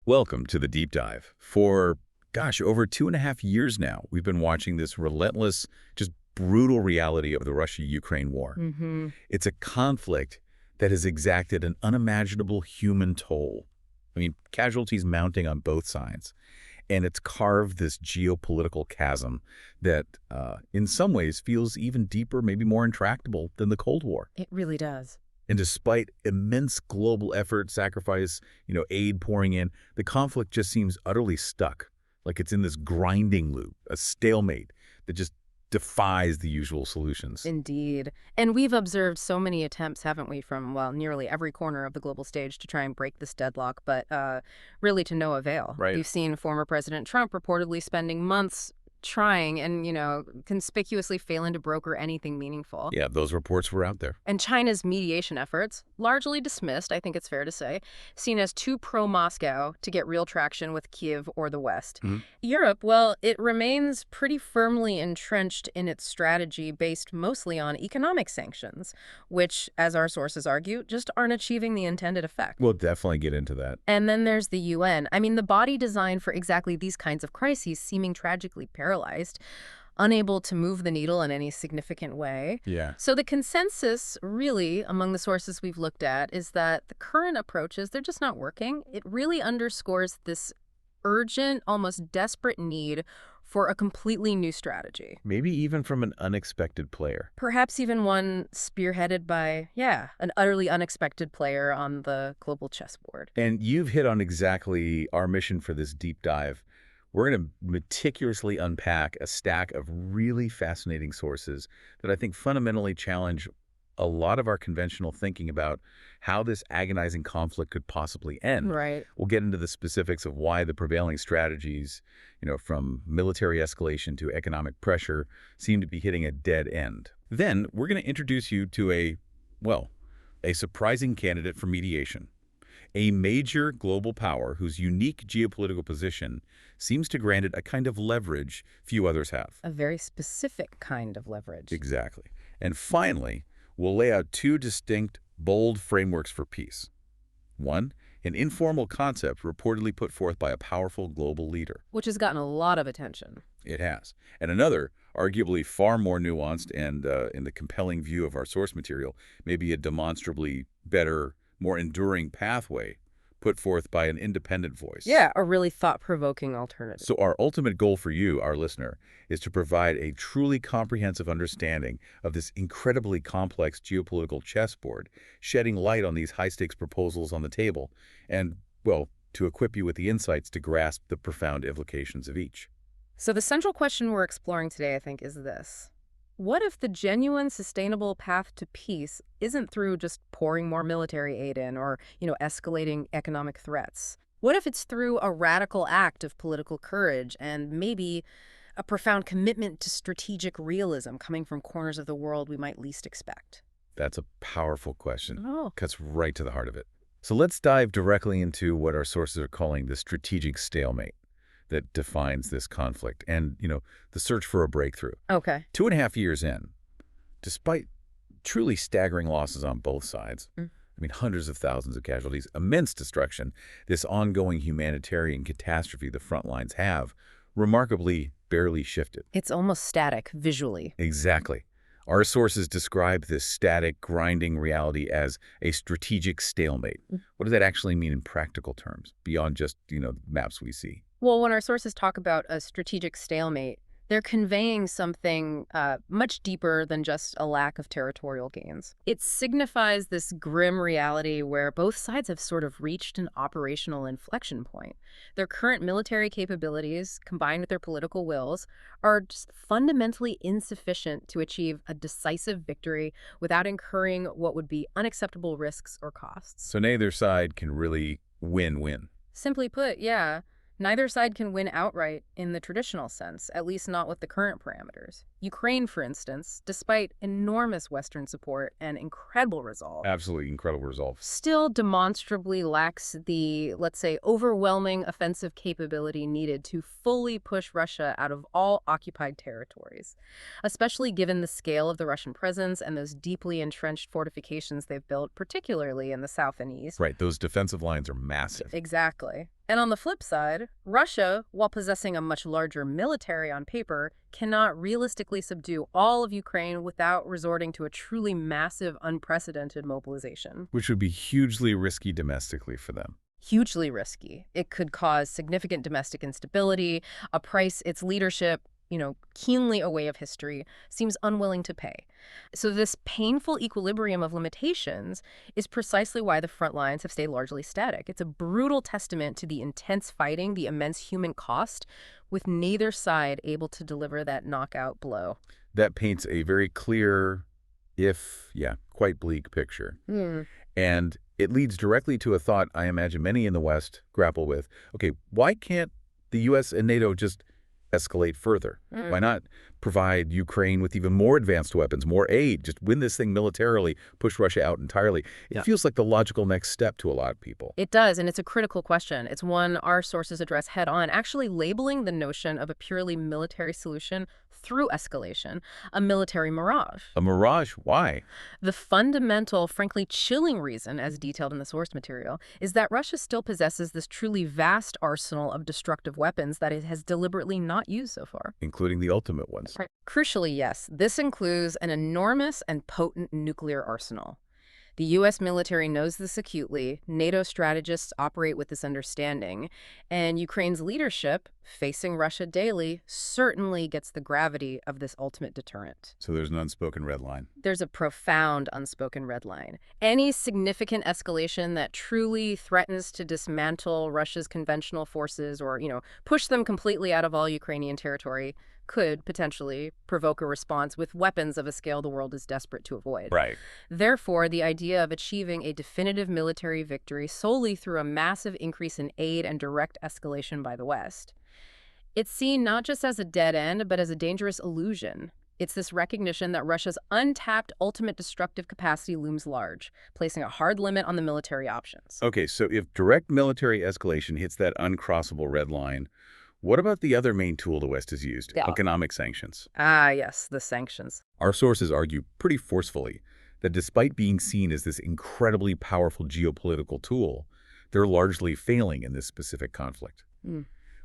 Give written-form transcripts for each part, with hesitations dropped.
Welcome to the Deep Dive. For, gosh, over 2.5 years now, we've been watching this relentless, just brutal reality of the Russia-Ukraine war. It's a conflict that has exacted an unimaginable human toll. I mean, casualties mounting on both sides. And it's carved this geopolitical chasm that, in some ways, feels even deeper, maybe more intractable than the Cold War. It really does. And despite immense global effort, sacrifice, aid pouring in, the conflict just seems utterly stuck, like it's in this grinding loop, a stalemate that just defies the usual solutions. Indeed. And we've observed so many attempts, haven't we, from, well, nearly every corner of the global stage to try and break this deadlock, but really to no avail. Right. We've seen former President Trump reportedly spending months trying and, conspicuously failing to broker anything meaningful. Yeah, those reports were out there. And China's mediation efforts, largely dismissed, I think it's fair to say, seen as too pro-Moscow to get real traction with Kyiv or the West. Europe, well, it remains pretty firmly entrenched in its strategy based mostly on economic sanctions, which, as our sources argue, just aren't achieving the intended effect. We'll definitely get into that. And then there's the UN. I mean, the body designed for exactly these kinds of crises seeming tragically paralyzed, unable to move the needle in any significant way. Yeah. So the consensus, really, among the sources we've looked at, is that the current approaches, they're just not working. It really underscores this urgent, almost desperate need for a completely new strategy. Maybe even from an unexpected player. Perhaps even one spearheaded by, an utterly unexpected player on the global chessboard. And you've hit on exactly our mission for this deep dive. We're going to meticulously unpack a stack of really fascinating sources that I think fundamentally challenge a lot of our conventional thinking about how this agonizing conflict could possibly end. Right. We'll get into the specifics of why the prevailing strategies, from military escalation to economic pressure, seem to be hitting a dead end. Then we're going to introduce you to a surprising candidate for mediation. A major global power whose unique geopolitical position seems to grant it a kind of leverage few others have. A very specific kind of leverage. Exactly. And finally, we'll lay out two distinct, bold frameworks for peace. One, an informal concept reportedly put forth by a powerful global leader. Which has gotten a lot of attention. It has. And another, arguably far more nuanced and, in the compelling view of our source material, maybe a demonstrably better, more enduring pathway put forth by an independent voice. Yeah, a really thought-provoking alternative. So our ultimate goal for you, our listener, is to provide a truly comprehensive understanding of this incredibly complex geopolitical chessboard, shedding light on these high-stakes proposals on the table, and, to equip you with the insights to grasp the profound implications of each. So the central question we're exploring today, I think, is this. What if the genuine, sustainable path to peace isn't through just pouring more military aid in or, escalating economic threats? What if it's through a radical act of political courage and maybe a profound commitment to strategic realism coming from corners of the world we might least expect? That's a powerful question. Oh. Cuts right to the heart of it. So let's dive directly into what our sources are calling the strategic stalemate that defines this conflict and, the search for a breakthrough. Okay. 2.5 years in, despite truly staggering losses on both sides, hundreds of thousands of casualties, immense destruction, this ongoing humanitarian catastrophe the front lines have remarkably barely shifted. It's almost static visually. Exactly. Our sources describe this static, grinding reality as a strategic stalemate. What does that actually mean in practical terms, beyond just, the maps we see? Well, when our sources talk about a strategic stalemate, they're conveying something much deeper than just a lack of territorial gains. It signifies this grim reality where both sides have sort of reached an operational inflection point. Their current military capabilities, combined with their political wills, are just fundamentally insufficient to achieve a decisive victory without incurring what would be unacceptable risks or costs. So neither side can really win-win. Simply put, yeah. Neither side can win outright in the traditional sense, at least not with the current parameters. Ukraine, for instance, despite enormous Western support and incredible resolve, Absolutely incredible resolve. still demonstrably lacks the, let's say, overwhelming offensive capability needed to fully push Russia out of all occupied territories, especially given the scale of the Russian presence and those deeply entrenched fortifications they've built, particularly in the south and east. Right, those defensive lines are massive. Exactly. And on the flip side, Russia, while possessing a much larger military on paper, cannot realistically subdue all of Ukraine without resorting to a truly massive, unprecedented mobilization. Which would be hugely risky domestically for them. Hugely risky. It could cause significant domestic instability, a price its leadership, keenly aware of history, seems unwilling to pay. So this painful equilibrium of limitations is precisely why the front lines have stayed largely static. It's a brutal testament to the intense fighting, the immense human cost, with neither side able to deliver that knockout blow. That paints a very clear, quite bleak picture. And it leads directly to a thought I imagine many in the West grapple with. Okay, why can't the U.S. and NATO just escalate further? Why not provide Ukraine with even more advanced weapons, more aid, just win this thing militarily, push Russia out entirely? It feels like the logical next step to a lot of people. It does, and it's a critical question. It's one our sources address head on, actually labeling the notion of a purely military solution through escalation a military mirage. A mirage? Why? The fundamental, frankly chilling reason, as detailed in the source material, is that Russia still possesses this truly vast arsenal of destructive weapons that it has deliberately not used so far. Including the ultimate ones. Right. Crucially, yes, this includes an enormous and potent nuclear arsenal. The U.S. military knows this acutely, NATO strategists operate with this understanding, and Ukraine's leadership, facing Russia daily, certainly gets the gravity of this ultimate deterrent. So there's an unspoken red line. There's a profound unspoken red line. Any significant escalation that truly threatens to dismantle Russia's conventional forces or, push them completely out of all Ukrainian territory could potentially provoke a response with weapons of a scale the world is desperate to avoid. Right. Therefore, the idea of achieving a definitive military victory solely through a massive increase in aid and direct escalation by the West, it's seen not just as a dead end, but as a dangerous illusion. It's this recognition that Russia's untapped ultimate destructive capacity looms large, placing a hard limit on the military options. Okay, so if direct military escalation hits that uncrossable red line, what about the other main tool the West has used, economic sanctions? Ah, yes, the sanctions. Our sources argue pretty forcefully that despite being seen as this incredibly powerful geopolitical tool, they're largely failing in this specific conflict.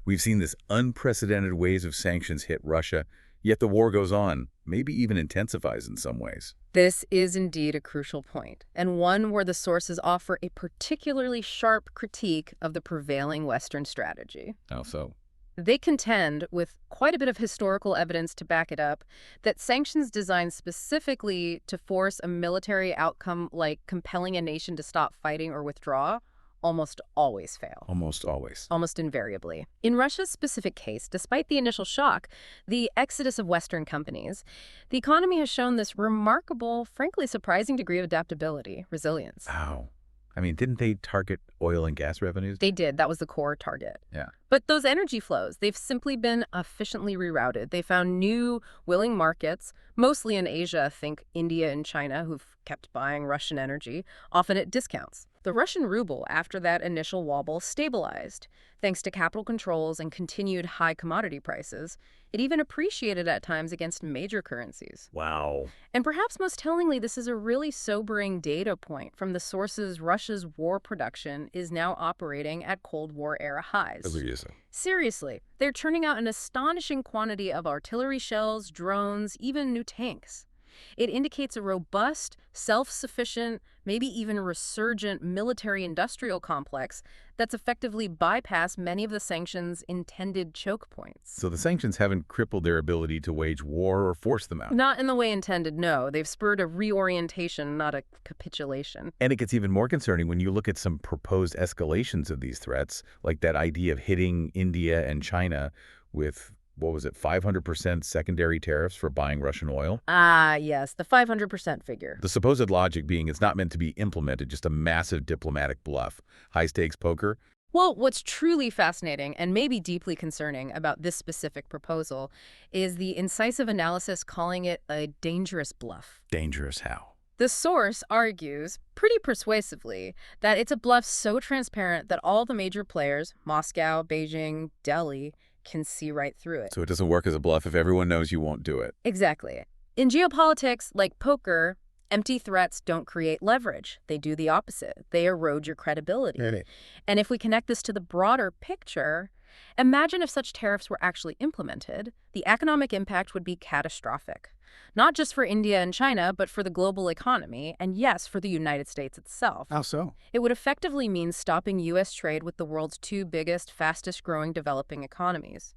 We've seen this unprecedented waves of sanctions hit Russia, yet the war goes on, maybe even intensifies in some ways. This is indeed a crucial point, and one where the sources offer a particularly sharp critique of the prevailing Western strategy. How so? They contend, with quite a bit of historical evidence to back it up, that sanctions designed specifically to force a military outcome like compelling a nation to stop fighting or withdraw almost always fail. Almost always. Almost invariably. In Russia's specific case, despite the initial shock, the exodus of Western companies, the economy has shown this remarkable, frankly surprising degree of adaptability, resilience. Wow. I mean, didn't they target oil and gas revenues? They did. That was the core target. Yeah. But those energy flows, they've simply been efficiently rerouted. They found new willing markets, mostly in Asia, think India and China, who've kept buying Russian energy, often at discounts. The Russian ruble, after that initial wobble, stabilized. Thanks to capital controls and continued high commodity prices, it even appreciated at times against major currencies. Wow. And perhaps most tellingly, this is a really sobering data point from the sources Russia's war production is now operating at Cold War-era highs. Seriously, they're churning out an astonishing quantity of artillery shells, drones, even new tanks. It indicates a robust, self-sufficient, maybe even resurgent military-industrial complex that's effectively bypassed many of the sanctions' intended choke points. So the sanctions haven't crippled their ability to wage war or force them out? Not in the way intended, no. They've spurred a reorientation, not a capitulation. And it gets even more concerning when you look at some proposed escalations of these threats, like that idea of hitting India and China with 500% secondary tariffs for buying Russian oil? Ah, yes, the 500% figure. The supposed logic being it's not meant to be implemented, just a massive diplomatic bluff. High-stakes poker? Well, what's truly fascinating and maybe deeply concerning about this specific proposal is the incisive analysis calling it a dangerous bluff. Dangerous how? The source argues, pretty persuasively, that it's a bluff so transparent that all the major players, Moscow, Beijing, Delhi, can see right through it. So it doesn't work as a bluff if everyone knows you won't do it. Exactly. In geopolitics, like poker, Empty threats don't create leverage. They do the opposite. They erode your credibility. Right. And if we connect this to the broader picture, imagine if such tariffs were actually implemented, the economic impact would be catastrophic. Not just for India and China, but for the global economy, and yes, for the United States itself. How so? It would effectively mean stopping U.S. trade with the world's two biggest, fastest-growing developing economies.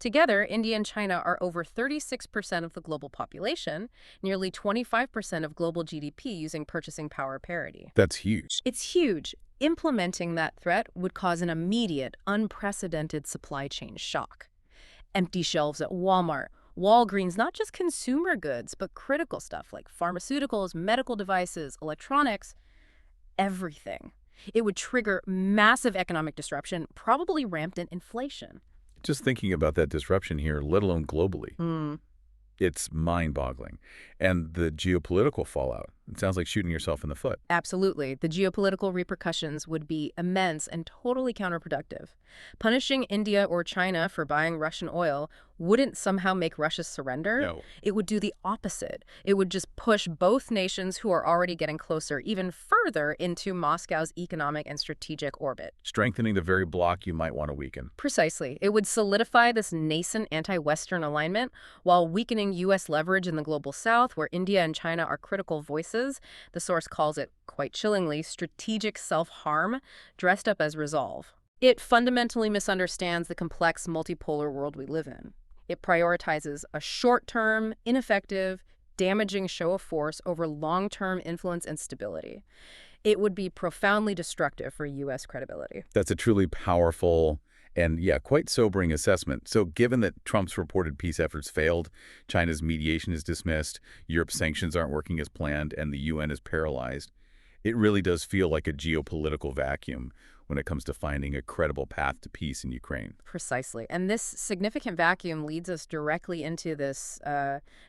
Together, India and China are over 36% of the global population, nearly 25% of global GDP using purchasing power parity. That's huge. It's huge. Implementing that threat would cause an immediate, unprecedented supply chain shock. Empty shelves at Walmart, Walgreens, not just consumer goods, but critical stuff like pharmaceuticals, medical devices, electronics, everything. It would trigger massive economic disruption, probably rampant inflation. Just thinking about that disruption here, let alone globally, it's mind-boggling. And the geopolitical fallout, it sounds like shooting yourself in the foot. Absolutely. The geopolitical repercussions would be immense and totally counterproductive. Punishing India or China for buying Russian oil wouldn't somehow make Russia surrender. No. It would do the opposite. It would just push both nations who are already getting closer even further into Moscow's economic and strategic orbit. Strengthening the very bloc you might want to weaken. Precisely. It would solidify this nascent anti-Western alignment while weakening U.S. leverage in the global south, where India and China are critical voices. The source calls it, quite chillingly, strategic self-harm dressed up as resolve. It fundamentally misunderstands the complex multipolar world we live in. It prioritizes a short-term, ineffective, damaging show of force over long-term influence and stability. It would be profoundly destructive for U.S. credibility. That's a truly powerful and, yeah, quite sobering assessment. So given that Trump's reported peace efforts failed, China's mediation is dismissed, Europe's sanctions aren't working as planned, and the UN is paralyzed, it really does feel like a geopolitical vacuum when it comes to finding a credible path to peace in Ukraine. Precisely. And this significant vacuum leads us directly into this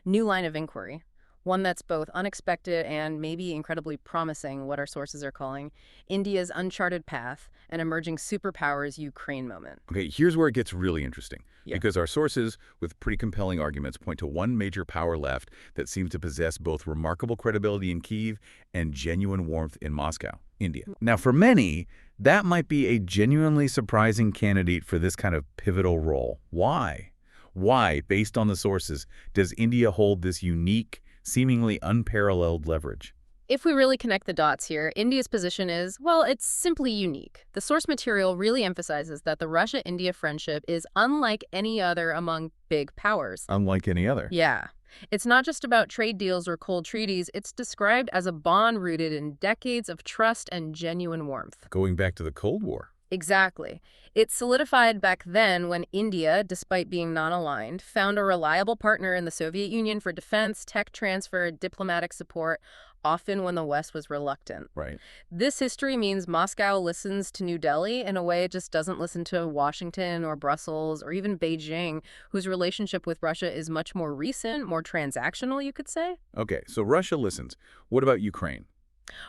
new line of inquiry, one that's both unexpected and maybe incredibly promising, what our sources are calling India's uncharted path, an emerging superpowers Ukraine moment. Okay, here's where it gets really interesting. Yeah. Because our sources, with pretty compelling arguments, point to one major power left that seems to possess both remarkable credibility in Kyiv and genuine warmth in Moscow, India. Now, for many, that might be a genuinely surprising candidate for this kind of pivotal role. Why? Why, based on the sources, does India hold this unique, seemingly unparalleled leverage? If we really connect the dots here, India's position is, well, it's simply unique. The source material really emphasizes that the Russia-India friendship is unlike any other among big powers. Unlike any other. Yeah. It's not just about trade deals or cold treaties. It's described as a bond rooted in decades of trust and genuine warmth. Going back to the Cold War. Exactly. It solidified back then when India, despite being non-aligned, found a reliable partner in the Soviet Union for defense, tech transfer, diplomatic support, often when the West was reluctant. Right. This history means Moscow listens to New Delhi in a way it just doesn't listen to Washington or Brussels or even Beijing, whose relationship with Russia is much more recent, more transactional, you could say. Okay, so Russia listens. What about Ukraine?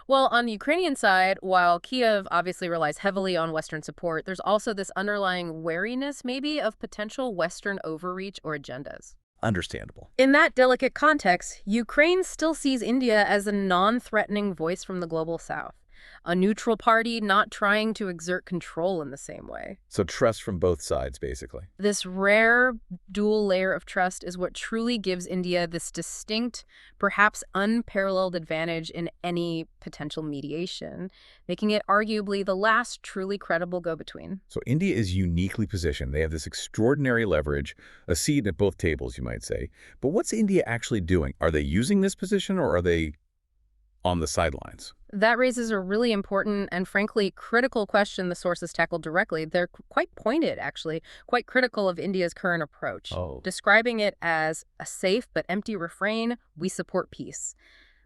Well, on the Ukrainian side, while Kyiv obviously relies heavily on Western support, there's also this underlying wariness, maybe, of potential Western overreach or agendas. Understandable. In that delicate context, Ukraine still sees India as a non-threatening voice from the global south, a neutral party not trying to exert control in the same way. So trust from both sides, basically. This rare dual layer of trust is what truly gives India this distinct, perhaps unparalleled advantage in any potential mediation, making it arguably the last truly credible go-between. So India is uniquely positioned. They have this extraordinary leverage, a seat at both tables, you might say. But what's India actually doing? Are they using this position or are they on the sidelines? That raises a really important and frankly critical question the sources tackled directly. They're quite pointed, actually, quite critical of India's current approach, describing it as a safe but empty refrain, we support peace.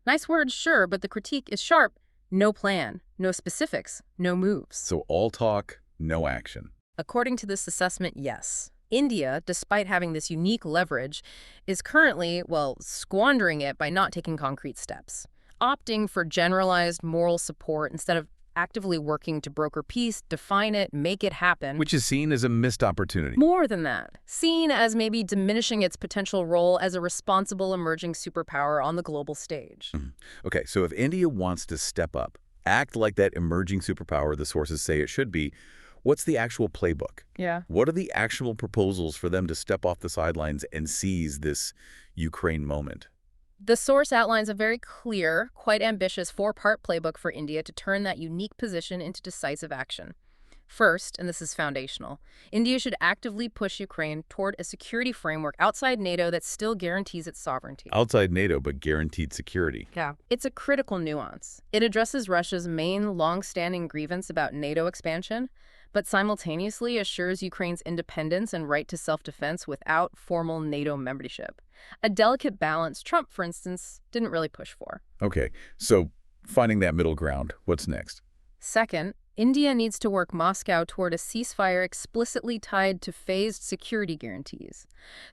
Nice words, sure, but the critique is sharp. No plan, no specifics, no moves. So all talk, no action. According to this assessment, yes. India, despite having this unique leverage, is currently, well, squandering it by not taking concrete steps, opting for generalized moral support instead of actively working to broker peace, define it, make it happen. Which is seen as a missed opportunity. More than that, seen as maybe diminishing its potential role as a responsible emerging superpower on the global stage. Okay, so if India wants to step up, act like that emerging superpower the sources say it should be, what's the actual playbook? Yeah. What are the actual proposals for them to step off the sidelines and seize this Ukraine moment? The source outlines a very clear, quite ambitious four-part playbook for India to turn that unique position into decisive action. First, and this is foundational, India should actively push Ukraine toward a security framework outside NATO that still guarantees its sovereignty. Outside NATO, but guaranteed security. Yeah. It's a critical nuance. It addresses Russia's main long-standing grievance about NATO expansion, but simultaneously assures Ukraine's independence and right to self-defense without formal NATO membership. A delicate balance Trump, for instance, didn't really push for. Okay, so finding that middle ground, what's next? Second, India needs to work Moscow toward a ceasefire explicitly tied to phased security guarantees.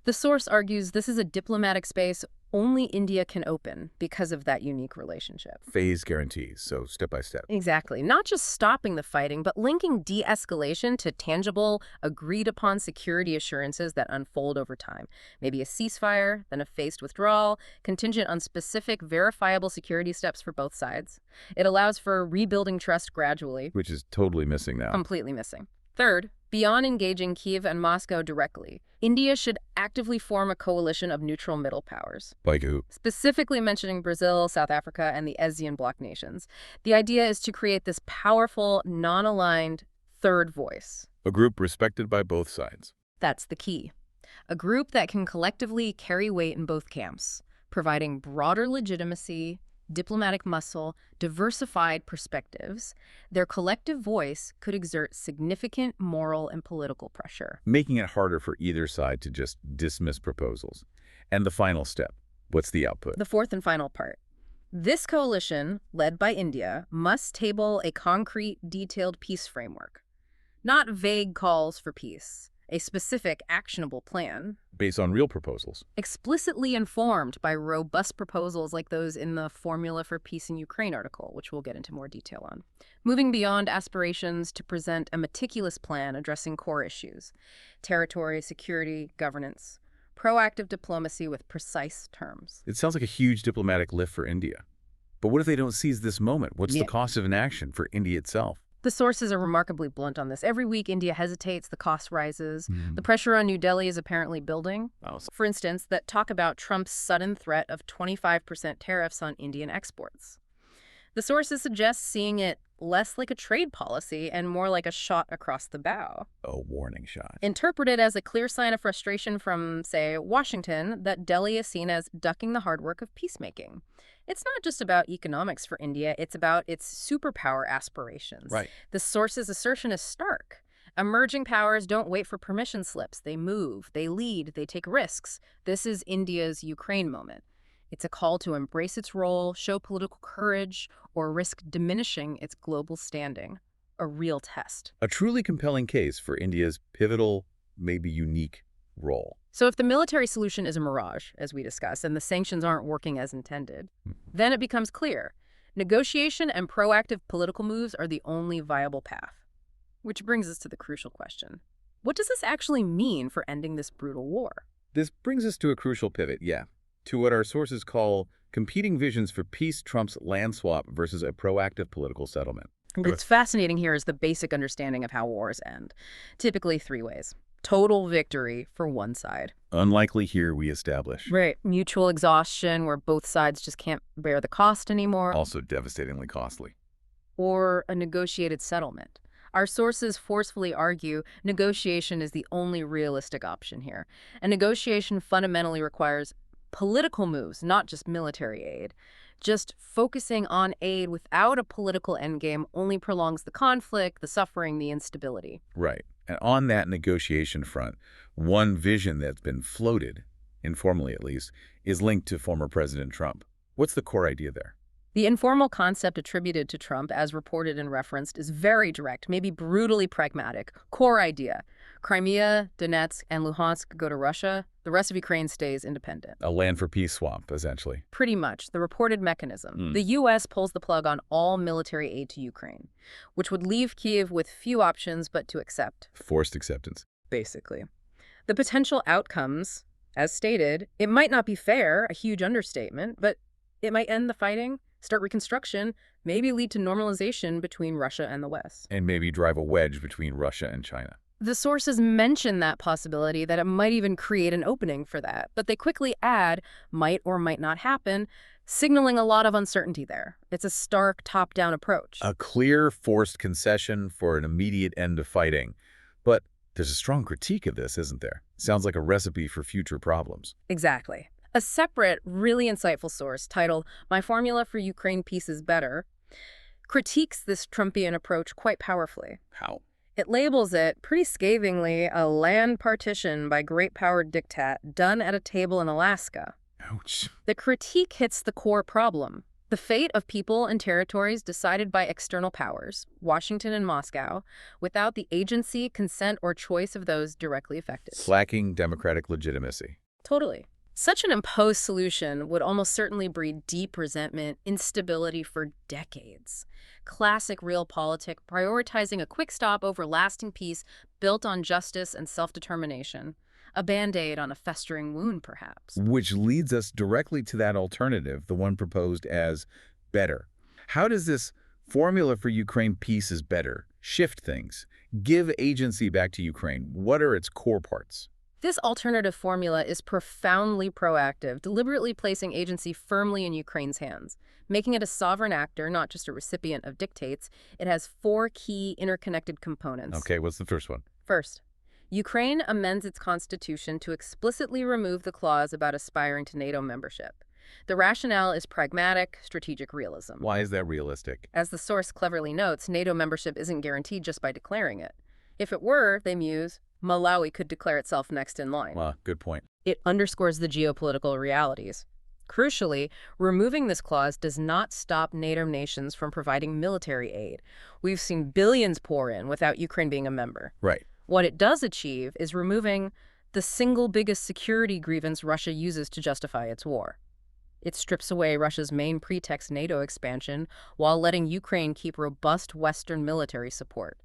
The source argues this is a diplomatic space only India can open because of that unique relationship. Phase guarantees, so step by step. Exactly. Not just stopping the fighting, but linking de-escalation to tangible, agreed-upon security assurances that unfold over time. Maybe a ceasefire, then a phased withdrawal, contingent on specific, verifiable security steps for both sides. It allows for rebuilding trust gradually. Which is totally missing now. Completely missing. Third, beyond engaging Kyiv and Moscow directly, India should actively form a coalition of neutral middle powers. Like who? Specifically mentioning Brazil, South Africa, and the ASEAN bloc nations. The idea is to create this powerful, non-aligned third voice. A group respected by both sides. That's the key. A group that can collectively carry weight in both camps, providing broader legitimacy, diplomatic muscle, diversified perspectives. Their collective voice could exert significant moral and political pressure. Making it harder for either side to just dismiss proposals. And the final step, what's the output? The fourth and final part. This coalition, led by India, must table a concrete, detailed peace framework. Not vague calls for peace. A specific, actionable plan. Based on real proposals. Explicitly informed by robust proposals like those in the Formula for Peace in Ukraine article, which we'll get into more detail on. Moving beyond aspirations to present a meticulous plan addressing core issues. Territory, security, governance. Proactive diplomacy with precise terms. It sounds like a huge diplomatic lift for India. But what if they don't seize this moment? What's the cost of inaction for India itself? The sources are remarkably blunt on this. Every week, India hesitates, the cost rises. The pressure on New Delhi is apparently building. For instance, that talk about Trump's sudden threat of 25% tariffs on Indian exports. The sources suggest seeing it less like a trade policy and more like a shot across the bow. A warning shot. Interpreted as a clear sign of frustration from, say, Washington, that Delhi is seen as ducking the hard work of peacemaking. It's not just about economics for India, it's about its superpower aspirations. Right. The source's assertion is stark. Emerging powers don't wait for permission slips. They move, they lead, they take risks. This is India's Ukraine moment. It's a call to embrace its role, show political courage, or risk diminishing its global standing. A real test. A truly compelling case for India's pivotal, maybe unique role. So if the military solution is a mirage, as we discussed, and the sanctions aren't working as intended, then it becomes clear. Negotiation and proactive political moves are the only viable path. Which brings us to the crucial question. What does this actually mean for ending this brutal war? This brings us to a crucial pivot, to what our sources call competing visions for peace trumps land swap versus a proactive political settlement. What's fascinating here is the basic understanding of how wars end. Typically 3 ways. Total victory for one side. Unlikely here, we establish. Right. Mutual exhaustion, where both sides just can't bear the cost anymore. Also devastatingly costly. Or a negotiated settlement. Our sources forcefully argue negotiation is the only realistic option here. And negotiation fundamentally requires political moves, not just military aid. Just focusing on aid without a political endgame only prolongs the conflict, the suffering, the instability. Right. And on that negotiation front, one vision that's been floated, informally at least, is linked to former President Trump. What's the core idea there? The informal concept attributed to Trump, as reported and referenced, is very direct, maybe brutally pragmatic. Core idea. Crimea, Donetsk, and Luhansk go to Russia. The rest of Ukraine stays independent. A land for peace swamp, essentially. Pretty much, the reported mechanism. The U.S. pulls the plug on all military aid to Ukraine, which would leave Kyiv with few options but to accept. Forced acceptance. Basically. The potential outcomes, as stated, it might not be fair, a huge understatement, but it might end the fighting, start reconstruction, maybe lead to normalization between Russia and the West. And maybe drive a wedge between Russia and China. The sources mention that possibility, that it might even create an opening for that, but they quickly add might or might not happen, signaling a lot of uncertainty there. It's a stark top-down approach. A clear, forced concession for an immediate end to fighting. But there's a strong critique of this, isn't there? Sounds like a recipe for future problems. Exactly. A separate, really insightful source titled My Formula for Ukraine Peace is Better critiques this Trumpian approach quite powerfully. How? It labels it, pretty scathingly, a land partition by great-powered diktat done at a table in Alaska. Ouch. The critique hits the core problem. The fate of people and territories decided by external powers, Washington and Moscow, without the agency, consent, or choice of those directly affected. Lacking democratic legitimacy. Totally. Such an imposed solution would almost certainly breed deep resentment, instability for decades. Classic realpolitik, prioritizing a quick stop over lasting peace built on justice and self-determination. A Band-Aid on a festering wound, perhaps. Which leads us directly to that alternative, the one proposed as better. How does this formula for Ukraine peace is better shift things? Give agency back to Ukraine. What are its core parts? This alternative formula is profoundly proactive, deliberately placing agency firmly in Ukraine's hands, making it a sovereign actor, not just a recipient of dictates. It has 4 key interconnected components. Okay, what's the first one? First, Ukraine amends its constitution to explicitly remove the clause about aspiring to NATO membership. The rationale is pragmatic, strategic realism. Why is that realistic? As the source cleverly notes, NATO membership isn't guaranteed just by declaring it. If it were, they muse, Malawi could declare itself next in line. Good point. It underscores the geopolitical realities. Crucially, removing this clause does not stop NATO nations from providing military aid. We've seen billions pour in without Ukraine being a member. Right. What it does achieve is removing the single biggest security grievance Russia uses to justify its war. It strips away Russia's main pretext, NATO expansion, while letting Ukraine keep robust Western military support.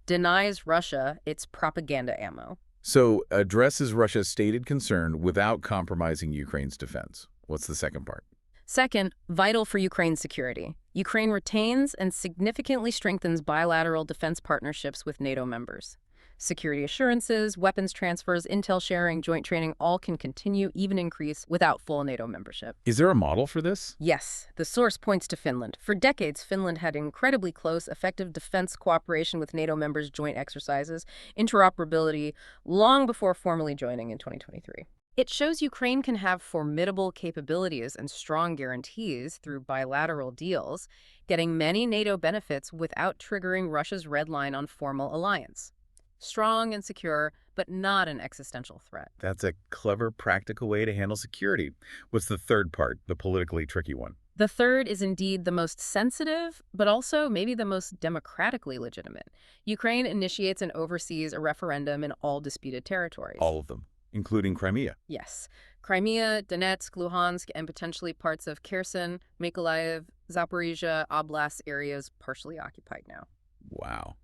Denies Russia its propaganda ammo. So, addresses Russia's stated concern without compromising Ukraine's defense. What's the second part? Second, vital for Ukraine's security. Ukraine retains and significantly strengthens bilateral defense partnerships with NATO members. Security assurances, weapons transfers, intel sharing, joint training all can continue, even increase, without full NATO membership. Is there a model for this? Yes, the source points to Finland. For decades, Finland had incredibly close, effective defense cooperation with NATO members' joint exercises, interoperability, long before formally joining in 2023. It shows Ukraine can have formidable capabilities and strong guarantees through bilateral deals, getting many NATO benefits without triggering Russia's red line on formal alliance. Strong and secure, but not an existential threat. That's a clever, practical way to handle security. What's the third part, the politically tricky one? The third is indeed the most sensitive, but also maybe the most democratically legitimate. Ukraine initiates and oversees a referendum in all disputed territories. All of them, including Crimea. Yes. Crimea, Donetsk, Luhansk, and potentially parts of Kherson, Mykolaiv, Zaporizhia, Oblast areas partially occupied now. Wow.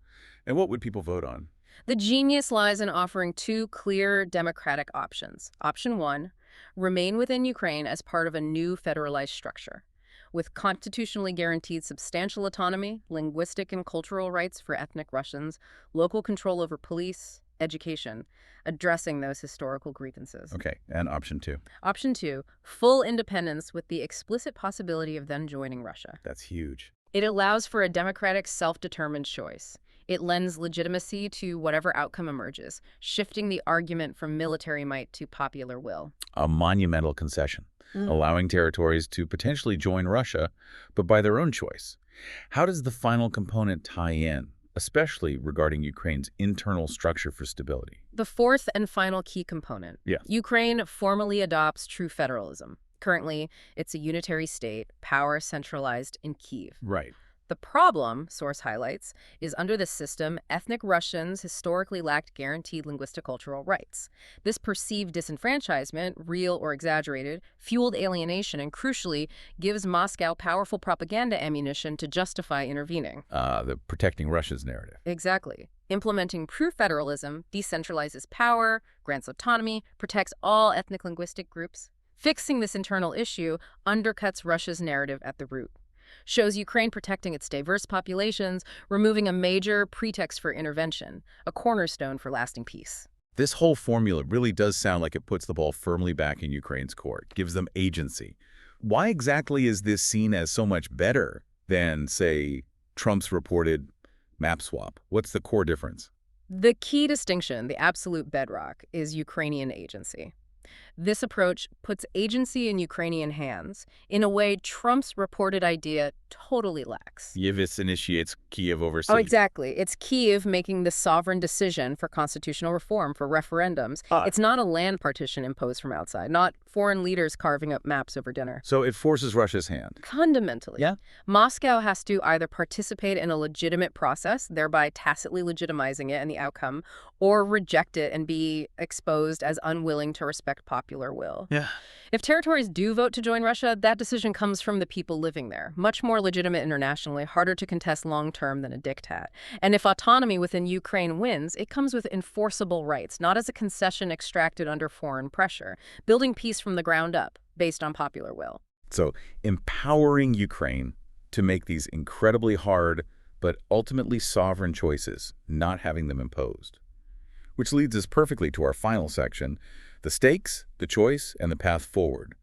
And what would people vote on? The genius lies in offering 2 clear democratic options. Option 1, remain within Ukraine as part of a new federalized structure, with constitutionally guaranteed substantial autonomy, linguistic and cultural rights for ethnic Russians, local control over police, education, addressing those historical grievances. Okay, and option 2? Option 2, full independence with the explicit possibility of then joining Russia. That's huge. It allows for a democratic, self-determined choice. It lends legitimacy to whatever outcome emerges, shifting the argument from military might to popular will. A monumental concession, allowing territories to potentially join Russia, but by their own choice. How does the final component tie in, especially regarding Ukraine's internal structure for stability? The fourth and final key component. Yes. Ukraine formally adopts true federalism. Currently, it's a unitary state, power centralized in Kyiv. Right. The problem, source highlights, is under this system, ethnic Russians historically lacked guaranteed linguistic cultural rights. This perceived disenfranchisement, real or exaggerated, fueled alienation and, crucially, gives Moscow powerful propaganda ammunition to justify intervening. The protecting Russia's narrative. Exactly. Implementing true federalism decentralizes power, grants autonomy, protects all ethnic linguistic groups. Fixing this internal issue undercuts Russia's narrative at the root. Shows Ukraine protecting its diverse populations, removing a major pretext for intervention, a cornerstone for lasting peace. This whole formula really does sound like it puts the ball firmly back in Ukraine's court, gives them agency. Why exactly is this seen as so much better than, say, Trump's reported map swap? What's the core difference? The key distinction, the absolute bedrock, is Ukrainian agency. This approach puts agency in Ukrainian hands in a way Trump's reported idea totally lacks. Yves initiates Kyiv overseas. Oh, exactly. It's Kyiv making the sovereign decision for constitutional reform, for referendums. It's not a land partition imposed from outside, not foreign leaders carving up maps over dinner. So it forces Russia's hand. Fundamentally. Yeah. Moscow has to either participate in a legitimate process, thereby tacitly legitimizing it and the outcome, or reject it and be exposed as unwilling to respect popular will. Yeah. If territories do vote to join Russia, that decision comes from the people living there. Much more legitimate internationally, harder to contest long-term than a diktat. And if autonomy within Ukraine wins, it comes with enforceable rights, not as a concession extracted under foreign pressure, building peace from the ground up, based on popular will. So empowering Ukraine to make these incredibly hard but ultimately sovereign choices, not having them imposed. Which leads us perfectly to our final section, the stakes, the choice, and the path forward.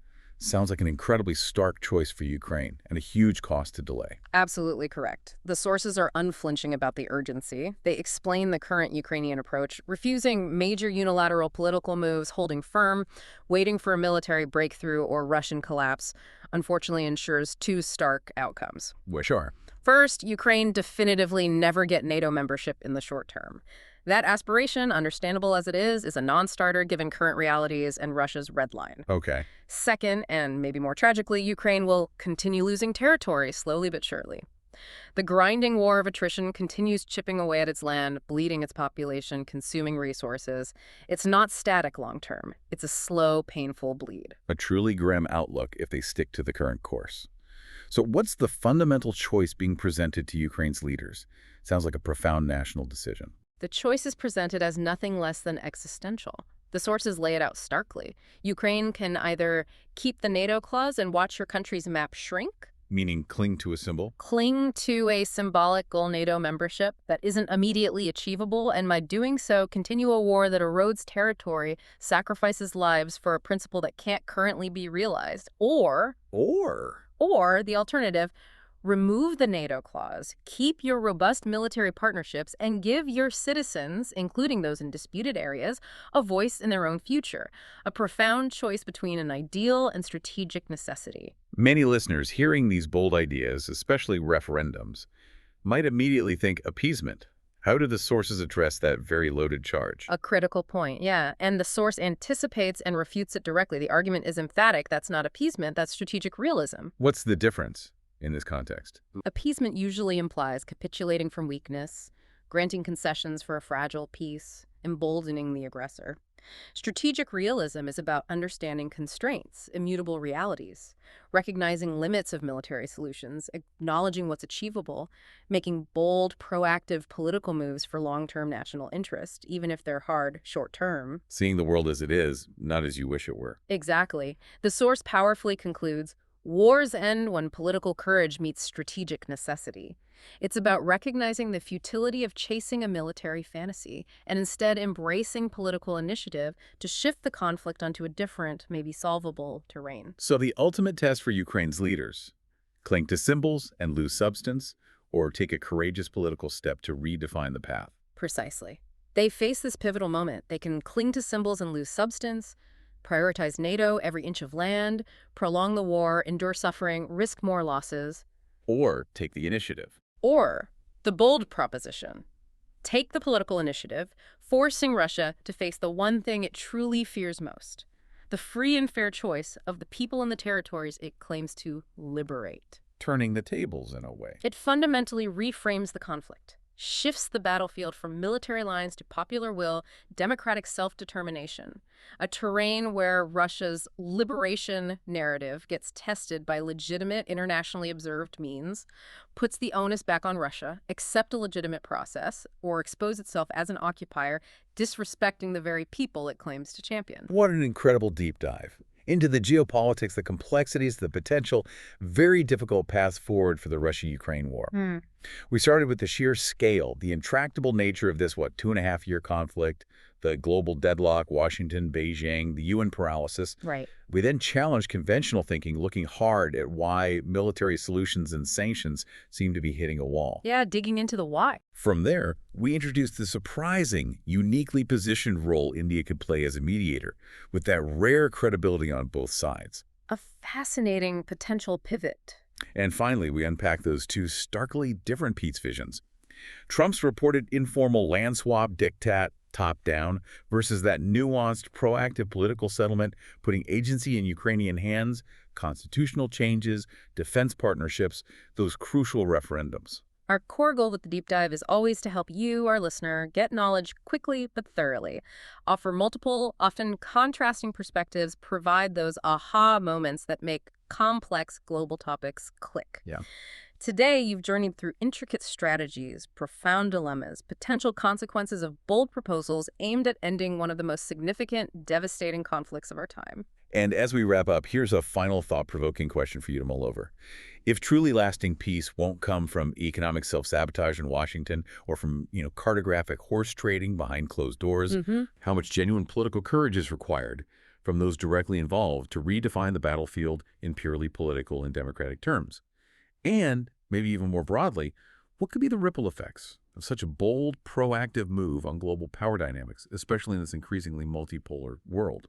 Sounds like an incredibly stark choice for Ukraine and a huge cost to delay. Absolutely correct. The sources are unflinching about the urgency. They explain the current Ukrainian approach, refusing major unilateral political moves, holding firm, waiting for a military breakthrough or Russian collapse, unfortunately ensures two stark outcomes. Well, sure. First, Ukraine definitively never get NATO membership in the short term. That aspiration, understandable as it is a non-starter given current realities and Russia's red line. Okay. Second, and maybe more tragically, Ukraine will continue losing territory slowly but surely. The grinding war of attrition continues chipping away at its land, bleeding its population, consuming resources. It's not static long-term. It's a slow, painful bleed. A truly grim outlook if they stick to the current course. So what's the fundamental choice being presented to Ukraine's leaders? Sounds like a profound national decision. The choice is presented as nothing less than existential. The sources lay it out starkly. Ukraine can either keep the NATO clause and watch your country's map shrink, Meaning cling to a symbol? cling to a symbolic goal NATO membership that isn't immediately achievable, and by doing so, continue a war that erodes territory, sacrifices lives for a principle that can't currently be realized. Or the alternative, remove the NATO clause, keep your robust military partnerships, and give your citizens, including those in disputed areas, a voice in their own future. A profound choice between an ideal and strategic necessity. Many listeners hearing these bold ideas, especially referendums, might immediately think appeasement. How do the sources address that very loaded charge? A critical point, yeah. And the source anticipates and refutes it directly. The argument is emphatic. That's not appeasement, that's strategic realism. What's the difference in this context? Appeasement usually implies capitulating from weakness, granting concessions for a fragile peace, emboldening the aggressor. Strategic realism is about understanding constraints, immutable realities, recognizing limits of military solutions, acknowledging what's achievable, making bold, proactive political moves for long-term national interest, even if they're hard short-term. Seeing the world as it is, not as you wish it were. Exactly. The source powerfully concludes, wars end when political courage meets strategic necessity. It's about recognizing the futility of chasing a military fantasy and instead embracing political initiative to shift the conflict onto a different, maybe solvable terrain. So the ultimate test for Ukraine's leaders, cling to symbols and lose substance, or take a courageous political step to redefine the path? Precisely. They face this pivotal moment. They can cling to symbols and lose substance, prioritize NATO, every inch of land, prolong the war, endure suffering, risk more losses. Or take the initiative. Or the bold proposition. Take the political initiative, forcing Russia to face the one thing it truly fears most, the free and fair choice of the people in the territories it claims to liberate. turning the tables in a way. It fundamentally reframes the conflict, shifts the battlefield from military lines to popular will, democratic self-determination, a terrain where Russia's liberation narrative gets tested by legitimate, internationally observed means, puts the onus back on Russia, accept a legitimate process, or expose itself as an occupier, disrespecting the very people it claims to champion. What an incredible deep dive into the geopolitics, the complexities, the potential very difficult paths forward for the Russia-Ukraine war. We started with the sheer scale, the intractable nature of this, 2.5-year conflict, the global deadlock, Washington, Beijing, the UN paralysis. Right. We then challenged conventional thinking, looking hard at why military solutions and sanctions seem to be hitting a wall. Yeah, digging into the why. From there, we introduced the surprising, uniquely positioned role India could play as a mediator, with that rare credibility on both sides. A fascinating potential pivot. And finally, we unpack those two starkly different peace visions. Trump's reported informal land swap diktat, top-down, versus that nuanced, proactive political settlement, putting agency in Ukrainian hands, constitutional changes, defense partnerships, those crucial referendums. Our core goal with the deep dive is always to help you, our listener, get knowledge quickly but thoroughly, offer multiple, often contrasting perspectives, provide those aha moments that make complex global topics click. Yeah. Today, you've journeyed through intricate strategies, profound dilemmas, potential consequences of bold proposals aimed at ending one of the most significant, devastating conflicts of our time. And as we wrap up, here's a final thought-provoking question for you to mull over. If truly lasting peace won't come from economic self-sabotage in Washington or from, cartographic horse trading behind closed doors, how much genuine political courage is required from those directly involved to redefine the battlefield in purely political and democratic terms? And, maybe even more broadly, what could be the ripple effects of such a bold, proactive move on global power dynamics, especially in this increasingly multipolar world?